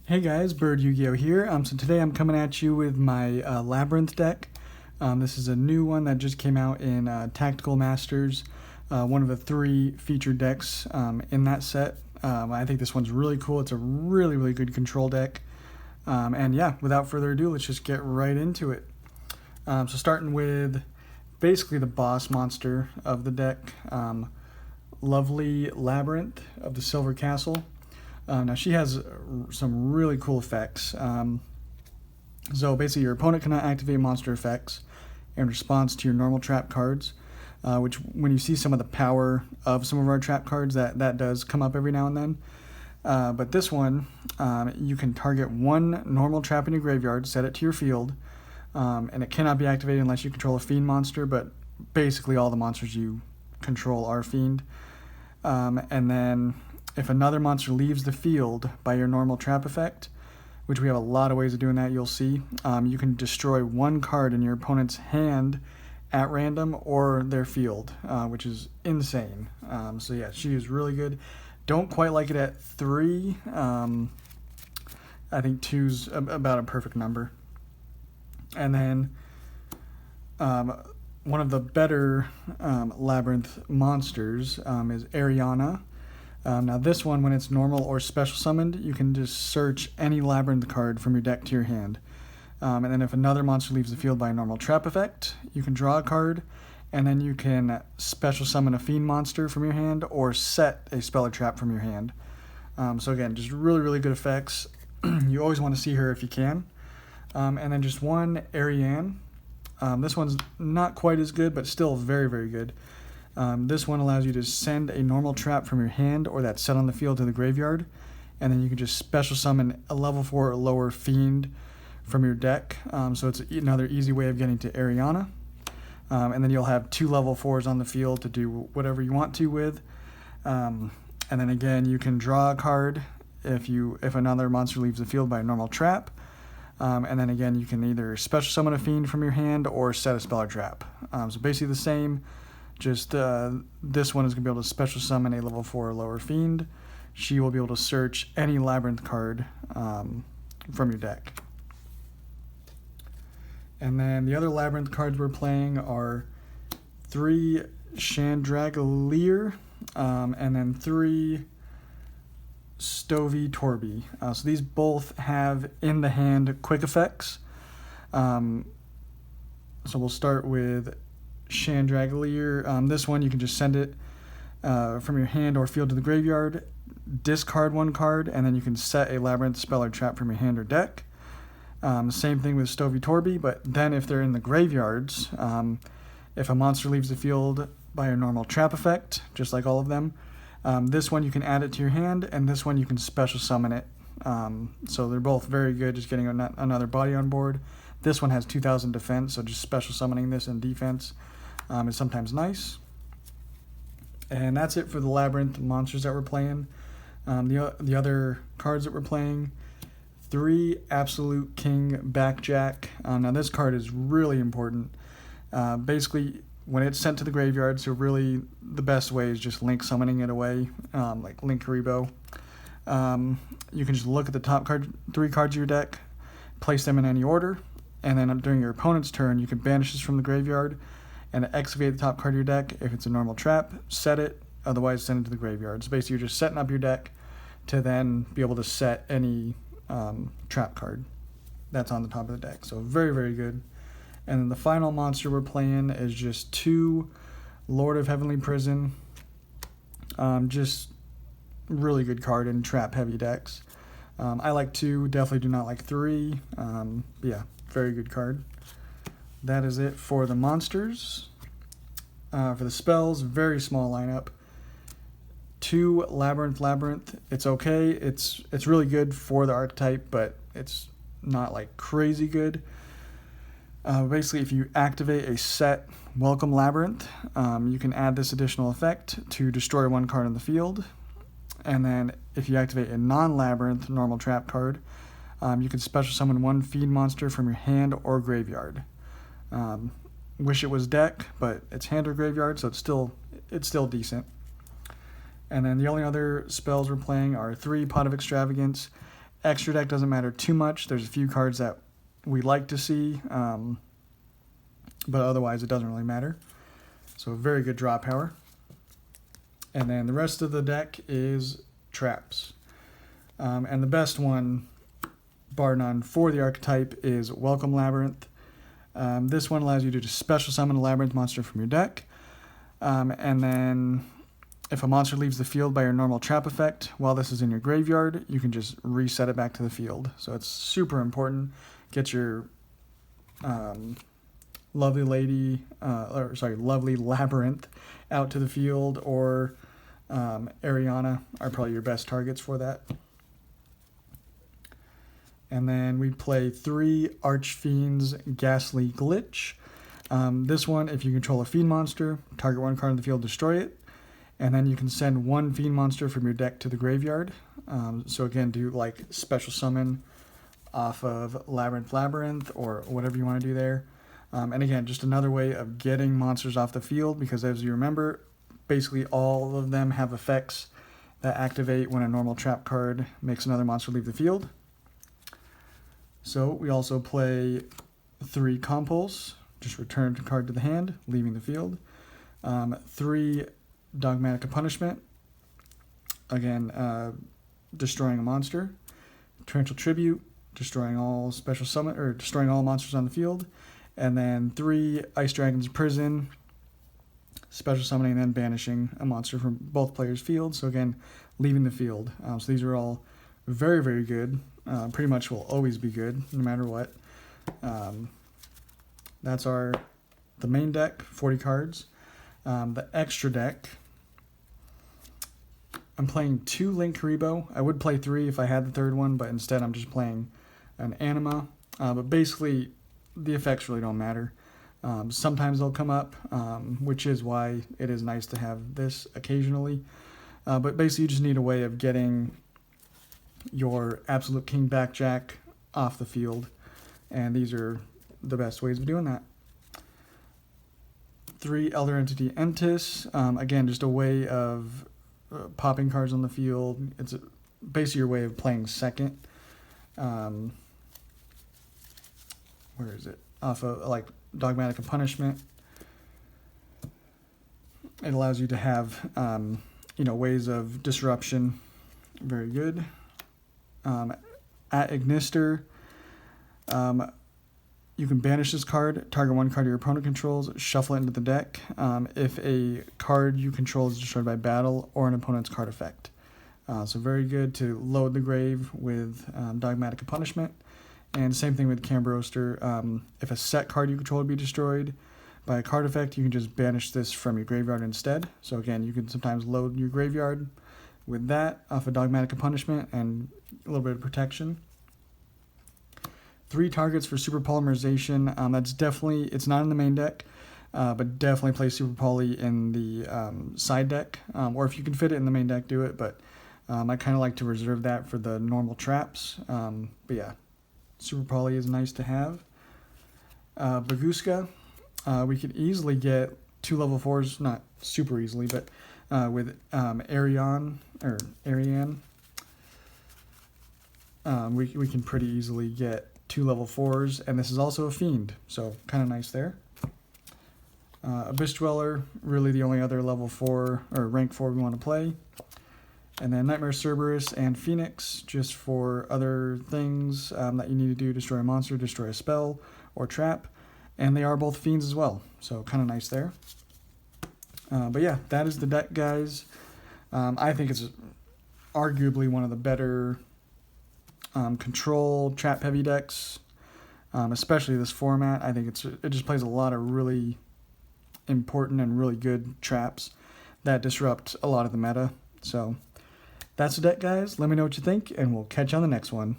Hey guys, Bird Yu-Gi-Oh here. So today I'm coming at you with my Labrynth deck. This is a new one that just came out in Tactical Masters, one of the 3 featured decks in that set. I think this one's really cool. It's a really good control deck. And yeah, without further ado, let's just get right into it. So starting with basically the boss monster of the deck, lovely Labrynth of the Silver Castle. Now she has some really cool effects. So basically your opponent cannot activate monster effects in response to your normal trap cards, which when you see some of the power of some of our trap cards, that does come up every now and then. But this one, you can target one normal trap in your graveyard, set it to your field, and it cannot be activated unless you control a fiend monster, but basically all the monsters you control are fiend. And then if another monster leaves the field by your normal trap effect, which we have a lot of ways of doing that, you'll see, you can destroy one card in your opponent's hand at random or their field, which is insane. So yeah, she is really good. Don't quite like it at 3. I think 2's about a perfect number. And then one of the better Labrynth monsters is Ariana. Now this one, when it's normal or special summoned, you can just search any Labrynth card from your deck to your hand. And then if another monster leaves the field by a normal trap effect, you can draw a card, and then you can special summon a fiend monster from your hand or set a spell or trap from your hand. So again, just really good effects. You always want to see her if you can. And then just one Ariane. This one's not quite as good, but still very good. This one allows you to send a normal trap from your hand or that's set on the field to the graveyard, and then you can just special summon a level 4 or lower fiend from your deck. So it's another easy way of getting to Ariana. And then you'll have 2 level 4s on the field to do whatever you want to with. And then again, you can draw a card if another monster leaves the field by a normal trap. And then again, you can either special summon a fiend from your hand or set a spell or trap. So basically the same. Just this one is going to be able to special summon a level 4 or lower fiend. She will be able to search any Labrynth card from your deck. And then the other Labrynth cards we're playing are 3 Chandragalier and then 3 Stovey Torby. So these both have in the hand quick effects. So we'll start with Chandragalier. This one you can just send it from your hand or field to the graveyard, discard 1 card, and then you can set a Labrynth spell or trap from your hand or deck. Same thing with Stovey Torby, but then if they're in the graveyards, if a monster leaves the field by a normal trap effect, just like all of them, this one you can add it to your hand, and this one you can special summon it. So they're both very good, just getting another body on board. This one has 2,000 defense, so just special summoning this in defense is sometimes nice. And that's it for the Labrynth monsters that we're playing. The other cards that we're playing, 3 Absolute King Backjack. Now this card is really important. Basically, when it's sent to the graveyard, so really the best way is just link summoning it away, like Link Karibo. You can just look at the top 3 cards of your deck, place them in any order, and then during your opponent's turn, you can banish this from the graveyard and excavate the top card of your deck. If it's a normal trap, set it, otherwise send it to the graveyard. So basically you're just setting up your deck to then be able to set any trap card that's on the top of the deck. So very good. And then the final monster we're playing is just 2 Lord of Heavenly Prison. Just really good card in trap heavy decks. I like 2, definitely do not like 3. But yeah, very good card. That is it for the monsters. For the spells, very small lineup. 2 Labrynth. It's okay. It's really good for the archetype, but it's not like crazy good. Basically, if you activate a set Welcome Labrynth, you can add this additional effect to destroy 1 card on the field. And then if you activate a non-Labrynth normal trap card, you can special summon 1 fiend monster from your hand or graveyard. Wish it was deck, but it's hand or graveyard, so it's still decent. And then the only other spells we're playing are 3 Pot of Extravagance extra deck doesn't matter too much. There's a few cards that we like to see, but otherwise it doesn't really matter. So very good draw power. And then the rest of the deck is traps. And the best one, bar none, for the archetype is Welcome Labrynth. This one allows you to just special summon a Labrynth monster from your deck. And then if a monster leaves the field by your normal trap effect while this is in your graveyard, you can just reset it back to the field. So it's super important. Get your lovely Labrynth out to the field, or Ariana are probably your best targets for that. And then we play 3 Archfiend's Ghastly Glitch. This one, if you control a Fiend monster, target 1 card on the field, destroy it. And then you can send 1 Fiend monster from your deck to the graveyard. So again, do like special summon off of Labrynth, or whatever you want to do there. And again, just another way of getting monsters off the field, because as you remember, basically all of them have effects that activate when a normal trap card makes another monster leave the field. So we also play 3 Compulse, just return a card to the hand, leaving the field. 3 Dogmatic Punishment, again, destroying a monster. Torrential Tribute, destroying all special summon, or destroying all monsters on the field. And then 3 Ice Dragon's Prison, special summoning and then banishing a monster from both players' fields. So again, leaving the field. So these are all very, very good. Pretty much will always be good, no matter what. That's the main deck, 40 cards. The extra deck, I'm playing 2 Link Karibo. I would play 3 if I had the 3rd one, but instead I'm just playing an Anima. But basically, the effects really don't matter. Sometimes they'll come up, which is why it is nice to have this occasionally. But basically, you just need a way of getting your Absolute King Backjack off the field, and these are the best ways of doing that. 3 Elder Entity Entis, again, just a way of popping cards on the field. It's basically your way of playing second. Where is it? Off of like Dogmatic Punishment. It allows you to have ways of disruption. Very good. At Ignister, you can banish this card, target 1 card your opponent controls, shuffle it into the deck if a card you control is destroyed by battle or an opponent's card effect. So very good to load the grave with Dogmatic Punishment. And same thing with Cambroaster. If a set card you control would be destroyed by a card effect, you can just banish this from your graveyard instead. So again, you can sometimes load your graveyard with that off a Dogmatic Punishment and a little bit of protection. 3 targets for Super Polymerization. That's definitely, it's not in the main deck, but definitely play Super Poly in the side deck. Or if you can fit it in the main deck, do it. But I kind of like to reserve that for the normal traps. But yeah, Super Poly is nice to have. Baguska, we could easily get 2 level 4s, not super easily, but with Ariane, we can pretty easily get 2 level 4s, and this is also a Fiend, so kind of nice there. Abyss Dweller, really the only other level 4 or rank 4 we want to play. And then Nightmare Cerberus and Phoenix, just for other things that you need to do: destroy a monster, destroy a spell, or trap. And they are both Fiends as well, so kind of nice there. But yeah, that is the deck, guys. I think it's arguably one of the better control trap-heavy decks, especially this format. I think it just plays a lot of really important and really good traps that disrupt a lot of the meta. So that's the deck, guys. Let me know what you think, and we'll catch you on the next one.